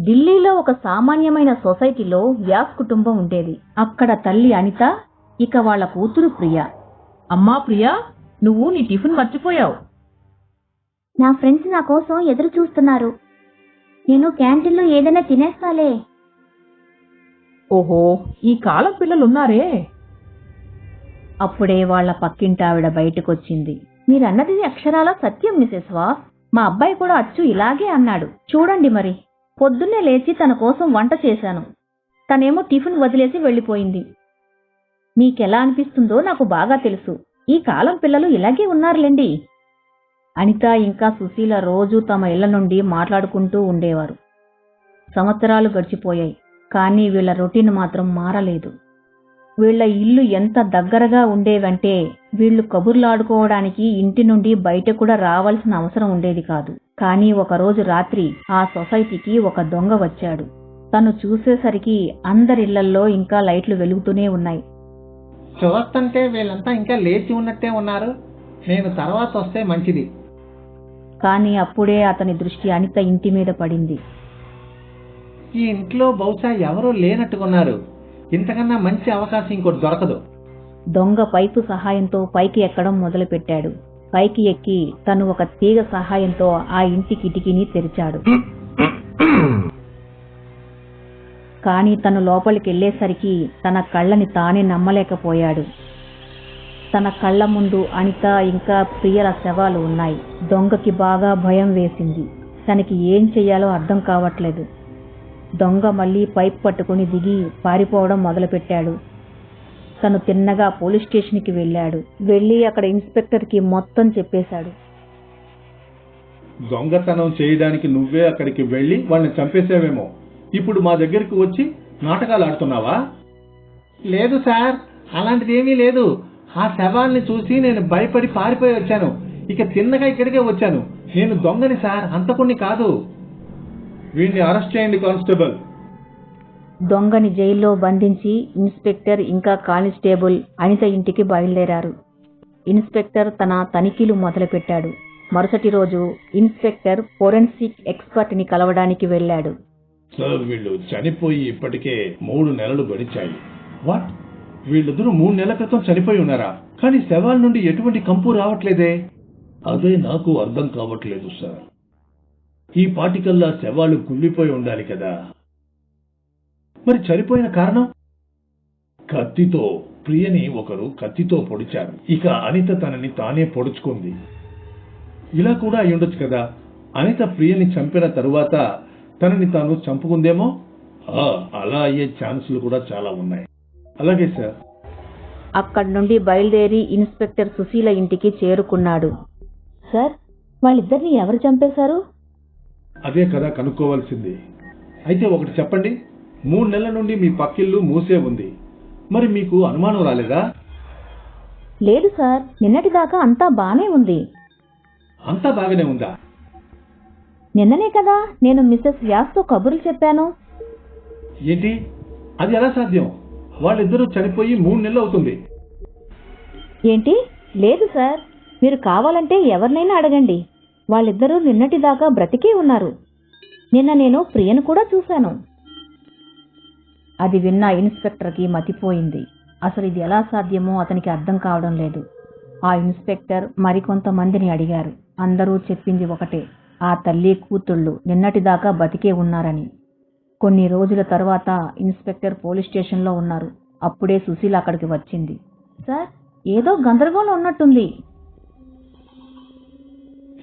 ఢిల్లీలో ఒక సామాన్యమైన సొసైటీలో వ్యాస్ కుటుంబం ఉండేది. అక్కడ తల్లి అనిత, ఇక వాళ్ళ కూతురు ప్రియ. అమ్మా ప్రియా, నువ్వు నీ టిఫిన్ మర్చిపోయావు. నా ఫ్రెండ్స్ నా కోసం ఎదురు చూస్తున్నారు. నేను క్యాంటీన్లో ఏదైనా తినేస్తాలే. ఓహో, ఈ కాలం పిల్లలున్నారే. అప్పుడే వాళ్ళ పక్కింటావిడ బయటకొచ్చింది. మీరన్నది అక్షరాల సత్యం మిసెస్ వాస్. మా అబ్బాయి కూడా అచ్చు ఇలాగే అన్నాడు. చూడండి మరి, పొద్దున్నే లేచి తన కోసం వంట చేశాను. తనేమో టిఫిన్ వదిలేసి వెళ్ళిపోయింది. మీకెలా అనిపిస్తుందో నాకు బాగా తెలుసు. ఈ కాలం పిల్లలు ఇలాగే ఉన్నారులేండి. అనిత ఇంకా సుశీల రోజూ తమ ఇళ్ల నుండి మాట్లాడుకుంటూ ఉండేవారు. సంవత్సరాలు గడిచిపోయాయి, కానీ వీళ్ల రొటీన్ మాత్రం మారలేదు. వీళ్ల ఇల్లు ఎంత దగ్గరగా ఉండేవంటే వీళ్లు కబుర్లాడుకోవడానికి ఇంటి నుండి బయట కూడా రావాల్సిన అవసరం ఉండేది కాదు. కానీ ఒకరోజు రాత్రి ఆ సొసైటీకి ఒక దొంగ వచ్చాడు. తను చూసేసరికి అందరిళ్లల్లో ఇంకా లైట్లు వెలుగుతూనే ఉన్నాయి. చూస్తుంటే వీళ్ళంతా ఇంకా లేచి ఉన్నట్టే ఉన్నారు. నేను తర్వాత వస్తే మంచిది. కానీ అప్పుడే అతని దృష్టి అనిత ఇంటి మీద పడింది. ఈ ఇంట్లో బహుశా ఎవరూ లేనట్టుకున్నారు. ఇంతకన్నా మంచి అవకాశం ఇంకోటి దొరకదు. దొంగ పైపు సహాయంతో పైకి ఎక్కడం మొదలుపెట్టాడు. పైకి ఎక్కి తను ఒక తీగ సహాయంతో ఆ ఇంటి కిటికీని తెరిచాడు. కానీ తను లోపలికెళ్లేసరికి తన కళ్ళని తానే నమ్మలేకపోయాడు. తన కళ్ళ ముందు అనిత ఇంకా ప్రియల శవాలు ఉన్నాయి. దొంగకి బాగా భయం వేసింది. తనకి ఏం చెయ్యాలో అర్థం కావట్లేదు. దొంగ మళ్లీ పైప్ పట్టుకుని దిగి పారిపోవడం మొదలుపెట్టాడు. తను తిన్నగా పోలీస్ స్టేషన్కి వెళ్లి అక్కడ ఇన్స్పెక్టర్కి మొత్తం చెప్పేశాడు. దొంగతనం చేయడానికి నువ్వే అక్కడికి వెళ్లి వాళ్ళని చంపేసావేమో. ఇప్పుడు మా దగ్గరికి వచ్చి నాటకాలు ఆడుతున్నావా? లేదు సార్, అలాంటిదేమీ లేదు. ఆ శవాల్ని చూసి నేను భయపడి పారిపోయి వచ్చాను. ఇక తిన్నగా ఇక్కడికే వచ్చాను. నేను దొంగని సార్, అంతకుణ్ణి కాదు. వీడిని అరెస్ట్ చేయండి కానిస్టేబుల్. దొంగని జైల్లో బంధించి ఇన్స్పెక్టర్ ఇంకా కానిస్టేబుల్ అనిత ఇంటికి బయలుదేరారు. ఇన్స్పెక్టర్ తన తనిఖీలు మొదలుపెట్టాడు. మరుసటి రోజు ఇన్స్పెక్టర్ ఫోరెన్సిక్ ఎక్స్పర్ట్ ని కలవడానికి వెళ్లాడు. సార్, వీళ్ళు చనిపోయి ఇప్పటికే 3 నెలలు గడిచాయి. వాట్? వీళ్ళిద్దరూ 3 నెలల క్రితం చనిపోయి ఉన్నారా? కానీ శవాల నుండి ఎటువంటి కంపు రావట్లేదే. అదే నాకు అర్థం కావట్లేదు సార్. ఈ పాటికల్లా శవాలు కుళ్ళిపోయి ఉండాలి కదా. మరి చనిపోయిన కారణం? కత్తితో. ప్రియని ఒకరు కత్తితో పొడిచారు. ఇక అనిత తనని తానే పొడుచుకుంది. ఇలా కూడా అయ్యుండొచ్చు కదా. అనిత ప్రియని చంపిన తరువాత తనని తాను చంపుకుందేమో. అలా అయ్యే ఛాన్సులు కూడా చాలా ఉన్నాయి. అలాగే సార్. అక్కడి నుండి బయలుదేరి ఇన్స్పెక్టర్ సుశీల ఇంటికి చేరుకున్నాడు. సార్, వాళ్ళిద్దరిని ఎవరు చంపేశారు? అదే కదా కనుక్కోవాల్సింది. అయితే ఒకటి చెప్పండి, 3 నెలల నుండి మీ పక్కిల్లు మూసే ఉంది. మరి మీకు అనుమానం రాలేదా? లేదు సార్, నిన్నటిదాకా అంతా బానే ఉంది. అంతా బాగానే ఉందా? నిన్ననే కదా నేను మిసెస్ వ్యాస్తో కబుర్లు చెప్పాను. ఏంటి? అది ఎలా సాధ్యం? వాళ్ళిద్దరూ చనిపోయి 3 నెలలు అవుతుంది. ఏంటి? లేదు సార్, మీరు కావాలంటే ఎవరినైనా అడగండి. వాళ్ళిద్దరూ నిన్నటిదాకా బ్రతికే ఉన్నారు. నిన్న నేను ప్రియను కూడా చూశాను. అది విన్న ఇన్స్పెక్టర్కి మతిపోయింది. అసలు ఇది ఎలా సాధ్యమో అతనికి అర్థం కావడం లేదు. ఆ ఇన్స్పెక్టర్ మరికొంతమందిని అడిగారు. అందరూ చెప్పింది ఒకటే, ఆ తల్లి కూతుళ్ళు నిన్నటిదాకా బతికే ఉన్నారని. కొన్ని రోజుల తర్వాత ఇన్స్పెక్టర్ పోలీస్ స్టేషన్లో ఉన్నారు. అప్పుడే సుశీల అక్కడికి వచ్చింది. సార్, ఏదో గందరగోళం ఉన్నట్టుంది.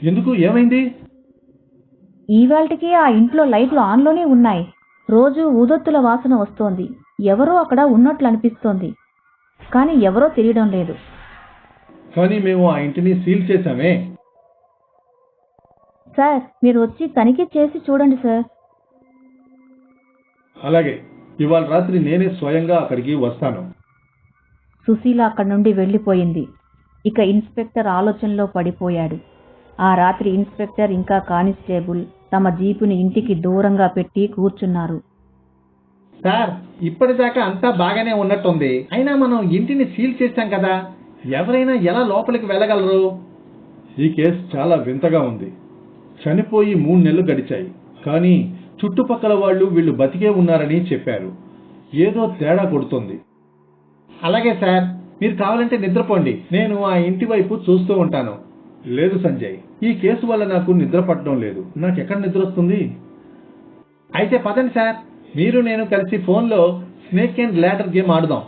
ఎందుకు? ఏమైంది? ఈవేళకి ఆ ఇంట్లో లైట్లు ఆన్లోనే ఉన్నాయి. రోజు ఊదొత్తుల వాసన వస్తోంది. ఎవరో అక్కడ ఉన్నట్లు అనిపిస్తోంది, కానీ ఎవరో తెలియడం లేదు. కానీ మేము ఆ ఇంటిని సీల్ చేశామే. సార్, మీరు వచ్చి తనిఖీ చేసి చూడండి సార్. అలాగే, ఇవాళ రాత్రి నేనే స్వయంగా అక్కడికి వస్తాను. సుశీల అక్కడి నుండి వెళ్లిపోయింది. ఇక ఇన్స్పెక్టర్ ఆలోచనలో పడిపోయాడు. ఆ రాత్రి ఇన్స్పెక్టర్ ఇంకా కానిస్టేబుల్ తమ జీపుని ఇంటికి దూరంగా పెట్టి కూర్చున్నారు. సార్, ఇప్పటిదాకా అంతా బాగానే ఉన్నట్టుంది. అయినా మనం ఇంటిని సీల్ చేశాం కదా, ఎవరైనా ఎలా లోపలికి వెళ్ళగలరు? ఈ కేసు చాలా వింతగా ఉంది. చనిపోయి 3 నెలలు గడిచాయి, కానీ చుట్టుపక్కల వాళ్ళు వీళ్ళు బతికే ఉన్నారని చెప్పారు. ఏదో తేడా కొడుతుంది. అలాగే సార్, మీరు కావాలంటే నిద్రపోండి, నేను ఆ ఇంటి వైపు చూస్తూ ఉంటాను. లేదు సంజయ్, ఈ కేసు వల్ల నాకు నిద్ర పట్టడం లేదు. నాకెక్కడ నిద్ర వస్తుంది? అయితే పదండి సార్, మీరు నేను కలిసి ఫోన్లో స్నేక్ అండ్ ల్యాడర్ గేమ్ ఆడుదాం.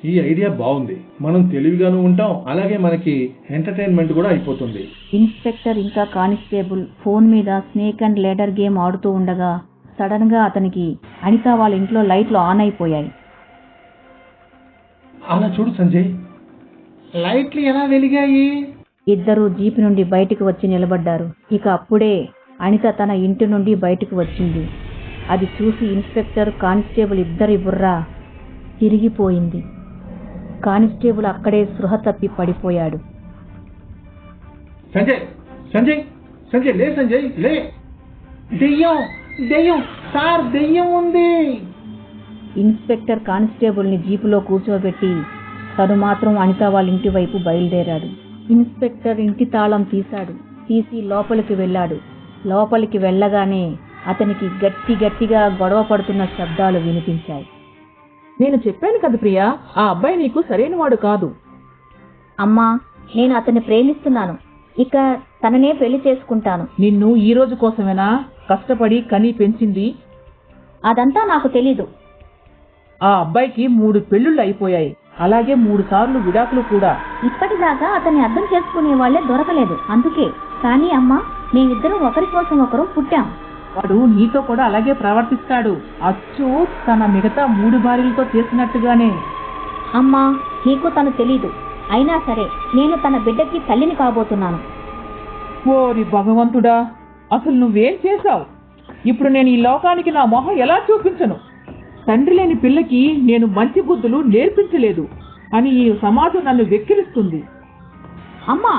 ఈ ఐడియా బాగుంది. మనం తెలివిగాను ఉంటాం, అలాగే మనకి ఎంటర్టైన్మెంట్ కూడా అయిపోతుంది. ఇన్స్పెక్టర్ ఇంకా కానిస్టేబుల్ ఫోన్ మీద స్నేక్ అండ్ లేడర్ గేమ్ ఆడుతూ ఉండగా సడన్ గా అతనికి అనిత వాళ్ళ ఇంట్లో లైట్లు ఆన్ అయిపోయాయి. అలా చూడు సంజయ్. లైట్లు ఎలా వెలిగాయి? ఇద్దరూ జీపు నుండి బయటికి వచ్చి నిలబడ్డారు. ఇక అప్పుడే అనిత తన ఇంటి నుండి బయటకు వచ్చింది. అది చూసి ఇన్స్పెక్టర్ కానిస్టేబుల్ ఇద్దరి బుర్ర తిరిగిపోయింది. కానిస్టేబుల్ అక్కడే స్పృహ తప్పి పడిపోయాడు. సంజయ్ సంజయ్ సంజయ్ లే, సంజయ్ లే. దెయ్యం, దెయ్యం సార్, దెయ్యం ఉంది. ఇన్స్పెక్టర్ కానిస్టేబుల్ ని జీపులో కూర్చోబెట్టి తను మాత్రం అనిత వాళ్ళ ఇంటి వైపు బయలుదేరాడు. ఇన్స్పెక్టర్ ఇంటి తాళం తీసి లోపలికి వెళ్ళాడు. లోపలికి వెళ్ళగానే అతనికి గట్టిగా గొడవ పడుతున్న శబ్దాలు వినిపించాయి. నేను చెప్పాను కదా ప్రియా, ఆ అబ్బాయి నీకు సరైన వాడు కాదు. అమ్మా, నేను అతన్ని ప్రేమిస్తున్నాను. ఇక తననే పెళ్లి చేసుకుంటాను. నిన్ను ఈ రోజు కోసమేనా కష్టపడి కని పెంచింది? అదంతా నాకు తెలీదు. ఆ అబ్బాయికి 3 పెళ్లిళ్ళు అయిపోయాయి, అలాగే 3 సార్లు విడాకులు కూడా. ఇప్పటిదాకా అతన్ని అర్థం చేసుకునే వాళ్లే దొరకలేదు. అందుకే. కానీ అమ్మా, మేమిద్దరం ఒకరి కోసం ఒకరు పుట్టాం. వాడు నీతో కూడా అలాగే ప్రవర్తిస్తాడు, అచ్చు తన మిగతా 3 భార్యలతో చేసినట్టుగానే. అమ్మా, నీకు తను తెలీదు. అయినా సరే నేను తన బిడ్డకి తల్లిని కాబోతున్నాను. ఓరి భగవంతుడా, అసలు నువ్వేం చేశావు? ఇప్పుడు నేను ఈ లోకానికి నా మొహం ఎలా చూపించను? తండ్రి లేని పిల్లకి నేను మంచి బుద్ధులు నేర్పించలేదు అని ఈ సమాజం నన్ను వెక్కిరిస్తుంది. అమ్మా,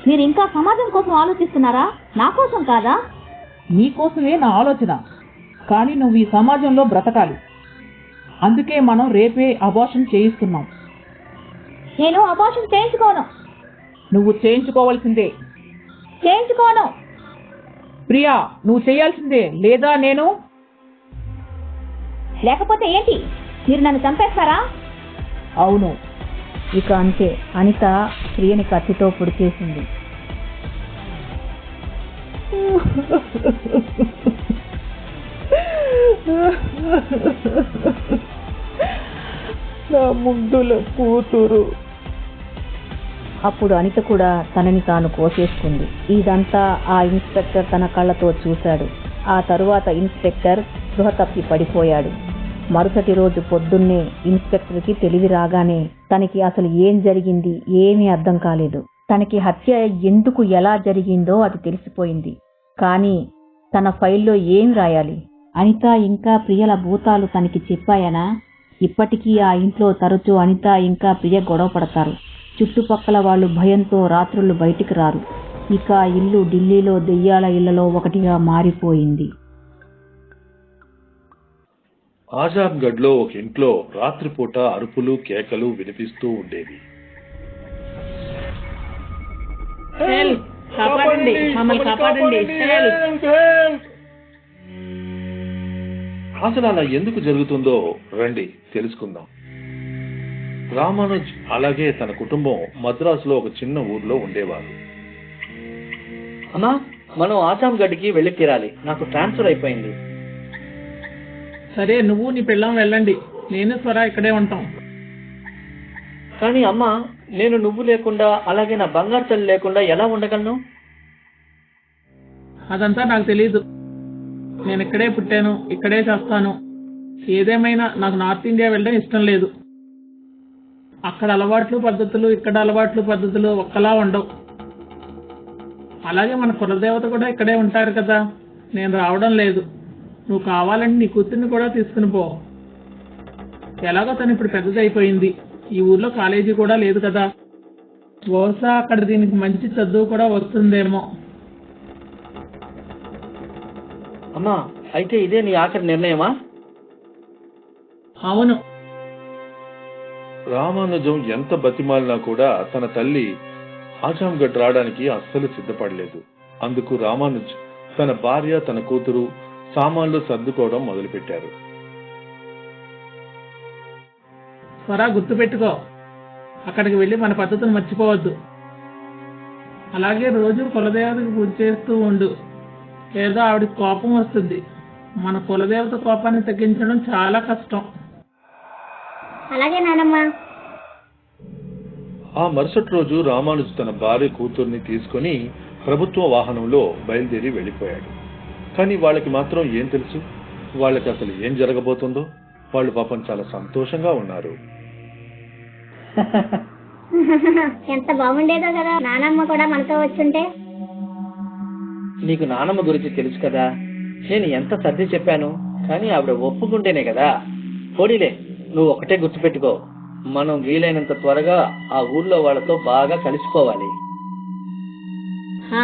మీరు ఇంకా సమాజం కోసం ఆలోచిస్తున్నారా? నా కోసం కాదా? నీకోసమే నా ఆలోచన, కానీ నువ్వు ఈ సమాజంలో బ్రతకాలి. అందుకే మనం రేపే అబార్షన్ చేయిస్తున్నాం. నేను అబార్షన్ చేయించుకోను. నువ్వు చేయించుకోవాల్సిందే. చేయించుకోను. ప్రియా, నువ్వు చేయాల్సిందే, లేదా నేను. లేకపోతే ఏంటి? మీరు నన్ను చంపేస్తారా? అవును. ఇక అంతే, అనిత ప్రియని కత్తితో పొడిచేసింది. నా ముద్దుల కూతురు. అప్పుడు అనిత కూడా తనని తాను కోసేసుకుంది. ఇదంతా ఆ ఇన్స్పెక్టర్ తన కళ్ళతో చూశాడు. ఆ తరువాత ఇన్స్పెక్టర్ స్పృహ తప్పి పడిపోయాడు. మరుసటి రోజు పొద్దున్నే ఇన్స్పెక్టర్కి తెలివి రాగానే తనకి అసలు ఏం జరిగింది ఏమీ అర్థం కాలేదు. తనకి హత్య ఎందుకు ఎలా జరిగిందో అది తెలిసిపోయింది. కానీ తన ఫైల్లో ఏం రాయాలి? అనిత ఇంకా ప్రియల భూతాలు తనకి చెప్పాయనా? ఇప్పటికీ ఆ ఇంట్లో తరచూ అనిత ఇంకా ప్రియ గొడవ పడతారు. చుట్టుపక్కల వాళ్ళు భయంతో రాత్రులు బయటికి రారు. ఇక ఇల్లు ఢిల్లీలో దెయ్యాల ఇళ్లలో ఒకటిగా మారిపోయింది. ఆజాంగఢ్ లో ఒక ఇంట్లో రాత్రిపూట అరుపులు కేకలు వినిపిస్తూ ఉండేవి. కాపాడండి, మమ్మల్ని కాపాడండి. అసలు అలా ఎందుకు జరుగుతుందో రండి తెలుసుకుందాం. రామానుజ్ అలాగే తన కుటుంబం మద్రాసులో ఒక చిన్న ఊర్లో ఉండేవారు. అమ్మా, మనం ఆజాంగఢ్కి వెళ్ళి తీరాలి. నాకు ట్రాన్స్ఫర్ అయిపోయింది. సరే, నువ్వు నీ పిల్లం వెళ్ళండి, నేను స్వరా ఇక్కడే ఉంటాం. కానీ అమ్మా, నేను నువ్వు లేకుండా అలాగే నా బంగారు తల్లి లేకుండా ఎలా ఉండగలను? అదంతా నాకు తెలీదు. నేను ఇక్కడే పుట్టాను, ఇక్కడే చేస్తాను. ఏదేమైనా నాకు నార్త్ ఇండియా వెళ్ళడం ఇష్టం లేదు. అక్కడ అలవాట్లు పద్ధతులు, ఇక్కడ అలవాట్లు పద్ధతులు ఒక్కలా ఉండవు. అలాగే మన కులదేవత కూడా ఇక్కడే ఉంటారు కదా. నేను రావడం లేదు. నువ్వు కావాలంటే నీ కూతుర్ని కూడా తీసుకుని పో. ఎలాగో తను ఇప్పుడు పెద్దదైపోయింది. ఈ ఊర్లో కాలేజీ కూడా లేదు కదా. బహుశా అక్కడ దీనికి మంచి చదువు కూడా వస్తుందేమో. అమ్మా, అయితే ఇదే నీ ఆఖరి నిర్ణయమా? అవును. రామానుజం ఎంత బతిమాలినా కూడా తన తల్లి ఆజాంగఢ్ రావడానికి అస్సలు సిద్ధపడలేదు. అందుకు రామానుజ్ తన భార్య, తన కూతురు సామాన్లు సర్దుకోవడం మొదలుపెట్టారు. త్వర గుర్తుపెట్టుకో, అక్కడికి వెళ్ళి మన పద్ధతిని మర్చిపోవద్దు. అలాగే రోజు కులదేవతకి పూజ చేస్తూ ఉండు, లేదా ఆవిడకి కోపం వస్తుంది. మన కులదేవత కోపాన్ని తగ్గించడం చాలా కష్టం. అలాగే నానమ్మ. ఆ మరుసటి రోజు రామానుజు తన భార్య కూతుర్ని తీసుకుని ప్రభుత్వ వాహనంలో బయలుదేరి వెళ్ళిపోయాడు. కానీ వాళ్ళకి మాత్రం ఏం తెలుసు, వాళ్ళకి అసలు ఏం జరగబోతుందో. వాళ్ళు పాపం చాలా సంతోషంగా ఉన్నారు. ఎంత బాగుండేదో కదా నానమ్మ కూడా మనతో వచ్చుంటే. నీకు నానమ్మ గురించి తెలుసు కదా, నేను ఎంత సర్ది చెప్పాను, కానీ ఆవిడ ఒప్పుకుంటేనే కదా. పోనీలే, నువ్వు ఒకటే గుర్తుపెట్టుకో, మనం వీలైనంత త్వరగా ఆ ఊర్లో వాళ్ళతో బాగా కలిసిపోవాలి. ఆ,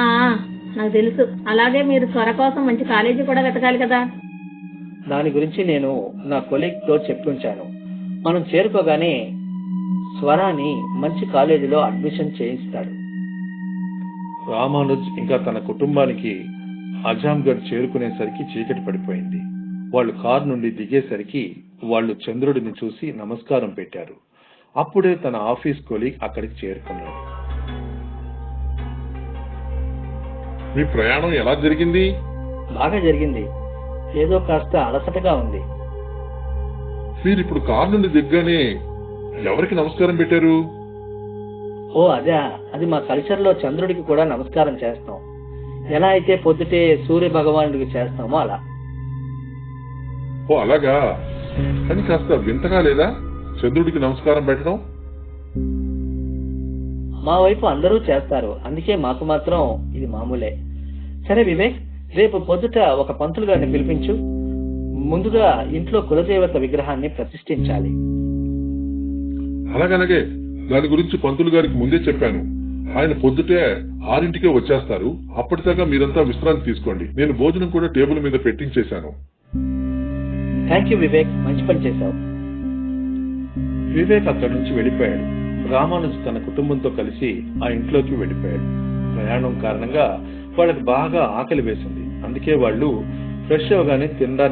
నాకు తెలుసు. అలాగే మీరు త్వర కోసం మంచి కాలేజీ కూడా వెతకాలి కదా. దాని గురించి నేను నా కొలీగ్ తో చెప్పుంచాను. మనం చేరుకోగానే స్వరాని మంచి కాలేజీలో అడ్మిషన్ చేయిస్తాడు. రామానుజ్ ఇంకా తన కుటుంబానికి అజాంగఢ్ చేరుకునేసరికి చీకటి పడిపోయింది. వాళ్ళు కారు నుండి దిగేసరికి వాళ్ళు చంద్రుడిని చూసి నమస్కారం పెట్టారు. అప్పుడే తన ఆఫీస్ కొలీగ్ అక్కడికి చేరుకున్నాడు. మీ ప్రయాణం ఎలా జరిగింది? బాగా జరిగింది, ఏదో కాస్త అలసటగా ఉంది. మీరు ఇప్పుడు కారు నుండి దిగ్గానే ఎవరికి నమస్కారం పెట్టారు? ఓ అదే, అది మా కల్చర్ లో చంద్రుడికి కూడా నమస్కారం చేస్తాం. ఎలా అయితే పొద్దుటే సూర్య భగవానుడికి చేస్తామో అలా. ఓ అలాగా, కానీ కాస్త వింతగా లేదా చంద్రుడికి నమస్కారం పెట్టడం? మా వైపు అందరూ చేస్తారు, అందుకే మాకు మాత్రం ఇది మామూలే. సరే వివేక్, రేపు పొద్దుట ఒక పంతులు గారిని పిలిపించు. ముందుగా ఇంట్లో కులదేవత విగ్రహాన్ని ప్రతిష్ఠించాలి. అలాగలాగే, దాని గురించి పంతులు గారికి ముందే చెప్పాను. ఆయన పొద్దుటే 6ంటికే వచ్చేస్తారు. అప్పటిదాకా మీరంతా విశ్రాంతి తీసుకోండి. నేను భోజనం కూడా టేబుల్ మీద పెట్టించేశాను. థ్యాంక్ యూ వివేక్, మంచి పని చేశావు. వివేక్ అక్కడి నుంచి వెళ్ళిపోయాడు. రామానుజ్ తన కుటుంబంతో కలిసి ఆ ఇంట్లోకి వెళ్ళిపోయాడు. ప్రయాణం కారణంగా వాళ్ళకి బాగా ఆకలి వేసింది. అందుకే వాళ్ళు ఫ్రెష్ అవగానే తిన్నగా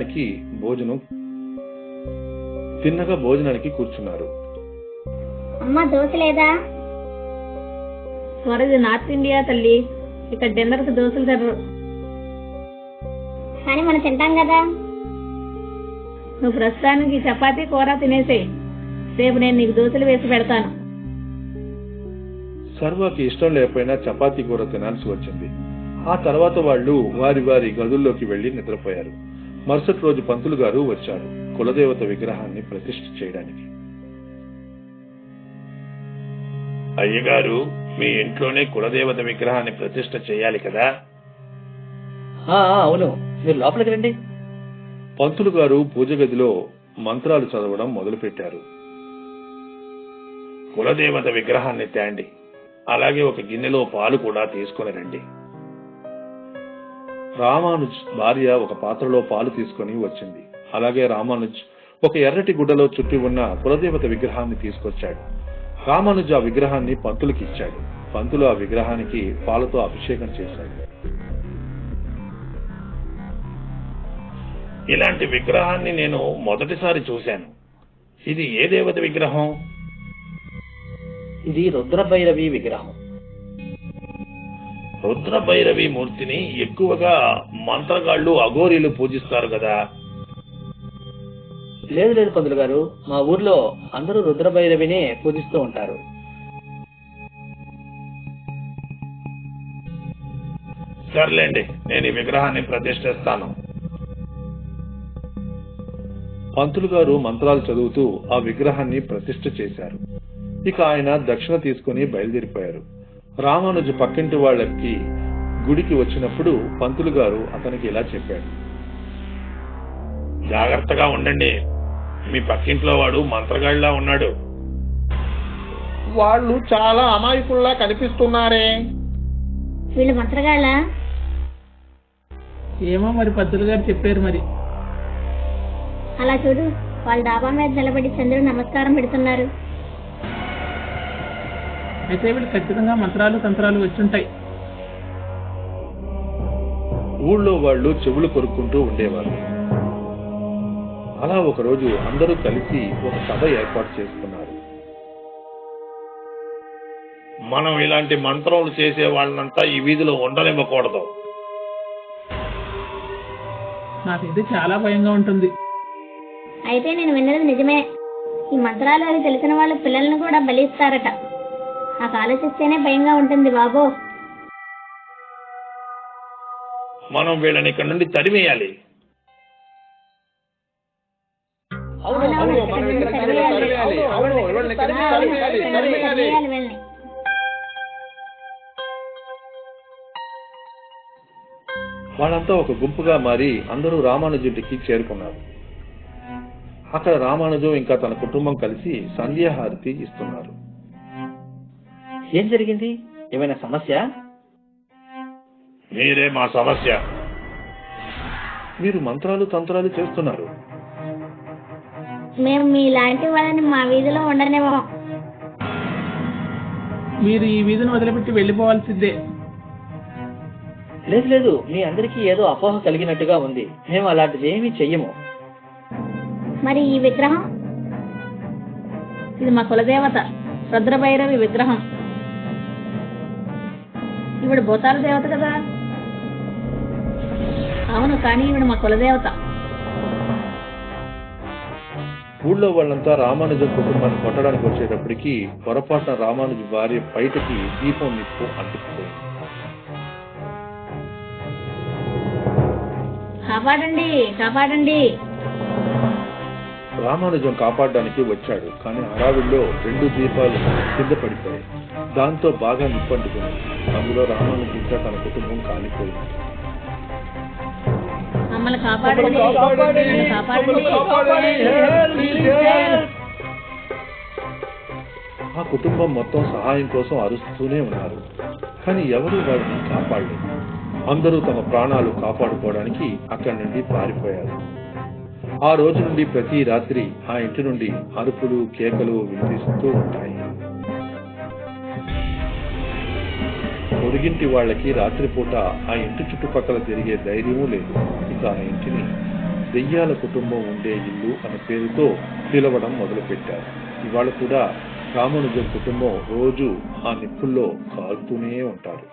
భోజనానికి కూర్చున్నారు. అమ్మ దోశ లేదా? త్వరది నార్త్ ఇండియా తల్లి, ఇక్కడ డిన్నర్ కి దోశలు తినరు. కానీ మనం తింటాం కదా. నువ్వు ప్రస్తుతానికి చపాతీ కూర తినేసేయి. రేపు నేను నీకు దోశలు వేసి పెడతాను. సర్వాకి ఇష్టం లేకపోయినా చపాతీ కూర తినాల్సి వచ్చింది. ఆ తర్వాత వాళ్ళు వారి వారి గదుల్లోకి వెళ్లి నిద్రపోయారు. మరుసటి రోజు పంతులు గారు వచ్చారు కులదేవత విగ్రహాన్ని ప్రతిష్ఠ చేయడానికి. అయ్యగారు, మీ ఇంట్లోనే కులదేవత విగ్రహాన్ని ప్రతిష్ఠ చేయాలి కదా? అవును, మీరు లోపలికి రండి. పంతులు గారు పూజ గదిలో మంత్రాలు చదవడం మొదలుపెట్టారు. కులదేవత విగ్రహాన్ని తేండి, అలాగే ఒక గిన్నెలో పాలు కూడా తీసుకుని రండి. రామానుజ్ భార్య ఒక పాత్రలో పాలు తీసుకుని వచ్చింది. అలాగే రామానుజ్ ఒక ఎర్రటి గుడ్డలో చుట్టి ఉన్న కులదేవత విగ్రహాన్ని తీసుకొచ్చాడు. రామానుజ్ ఆ విగ్రహాన్ని పంతులకి ఇచ్చాడు. పంతులు ఆ విగ్రహానికి పాలతో అభిషేకం చేశాడు. ఇలాంటి విగ్రహాన్ని నేను మొదటిసారి చూశాను. ఇది ఏ దేవత విగ్రహం? ఇది రుద్రభైరవి విగ్రహం. రుద్రభైరవి మూర్తిని ఎక్కువగా మంత్రగాళ్లు, అఘోరీలు పూజిస్తారు కదా? లేదు లేదు పంతులు గారు, మా ఊర్లో అందరూ రుద్రభైరవినే పూజిస్తూ ఉంటారు. సర్లేండి, నేను ఈ విగ్రహాన్ని ప్రతిష్ఠిస్తాను. పంతులు గారు మంత్రాలు చదువుతూ ఆ విగ్రహాన్ని ప్రతిష్ఠ చేశారు. ఇక ఆయన దక్షిణ తీసుకుని బయలుదేరిపోయారు. రామానుజు పక్కింటి వాళ్ళకి గుడికి వచ్చినప్పుడు పంతులు గారు అతనికి ఇలా చెప్పాడు. జాగ్రత్తగా ఉండండి, మీ పక్కింట్లో వాడు మంత్రగాడిలా ఉన్నాడు. వాళ్ళు చాలా అమాయకుల్లా కనిపిస్తున్నారే. వీళ్ళు మంత్రగాళ్ళ? ఏమో మరి, పంతులు గారు చెప్పారు మరి. అలా చూడు, వాళ్ళ డాబా మీద నిలబడి చంద్రుడు నమస్కారం పెడుతున్నారు. అయితే వీళ్ళు ఖచ్చితంగా మంత్రాలు తంత్రాలు వచ్చుంటాయి. ఊళ్ళో వాళ్ళు చెవులు కొరుక్కుంటూ ఉండేవారు. అలా ఒకరోజు అందరూ కలిసి ఒక సభ ఏర్పాటు చేసుకున్నారు. మనం ఇలాంటి మంత్రములు చేసే వాళ్ళంతా ఈ వీధిలో ఉండనివ్వకూడదు. నాకైతే చాలా భయంగా ఉంటుంది. అయితే నేను విన్నది నిజమే. ఈ మంత్రాలు అవి తెలిసిన వాళ్ళ పిల్లల్ని కూడా బలిస్తారట. నాకు ఆలోచిస్తేనే భయంగా ఉంటుంది బాబో. మనం వీళ్ళని ఇక్కడ నుండి తరిమేయాలి. వాళ్ళంతా ఒక గుంపుగా మారి అందరూ రామానుజుడికి చేరుకున్నారు. అక్కడ రామానుజం ఇంకా తన కుటుంబం కలిసి సంధ్యాహారతి ఇస్తున్నారు. ఏం జరిగింది? ఏమైనా సమస్య? మీరే మా సమస్య. మీరు మంత్రాలు తంత్రాలు చేస్తున్నారు. మేము మీలాంటి వాళ్ళని మా వీధిలో ఉండనివ్వం. మీరు ఈ వీధిని వదిలిపెట్టి వెళ్ళిపోవాల్సిందే. లేదు లేదు, మీ అందరికీ ఏదో అపోహ కలిగినట్టుగా ఉంది. మేము అలాంటిది ఏమీ చెయ్యము. మరి ఈ విగ్రహం? ఇది మా కులదేవత రుద్రభైరవి విగ్రహం. ఈవిడ భూతాల దేవత కదా. అవును, కానీ ఈవిడ మా కులదేవత. ఊళ్ళో వాళ్ళంతా రామానుజం కుటుంబాన్ని కొట్టడానికి వచ్చేటప్పటికి పొరపాటున రామానుజు భార్య బయటకి దీపం నిప్పు అంటుకుపోయింది. కాపాడండి, కాపాడండి. రామానుజం కాపాడడానికి వచ్చాడు, కానీ హడావిడిలో 2 దీపాలు కింద పడిపోయాయి. దాంతో బాగా నిప్పంటుకుంది. అందులో రామానుజం ఇంకా తన కుటుంబం కాలిపోయింది. మమ్మల్ని కాపాడండి, కాపాడండి. ఆ కుటుంబం మొత్తం సహాయం కోసం అరుస్తూనే ఉన్నారు, కానీ ఎవరూ వారిని కాపాడలేదు. అందరూ తమ ప్రాణాలు కాపాడుకోవడానికి అక్కడి నుండి పారిపోయారు. ఆ రోజు నుండి ప్రతి రాత్రి ఆ ఇంటి నుండి అరుపులు కేకలు వినిపిస్తూ ఉంటాయి. పొరుగింటి వాళ్ళకి రాత్రిపూట ఆ ఇంటి చుట్టుపక్కల తిరిగే ధైర్యమూ లేదు. ఇక ఆ ఇంటిని దెయ్యాల కుటుంబం ఉండే ఇల్లు అనే పేరుతో పిలవడం మొదలుపెట్టారు. ఇవాళ కూడా రామానుజం కుటుంబం రోజు ఆ నిప్పుల్లో కాలుతూనే ఉంటారు.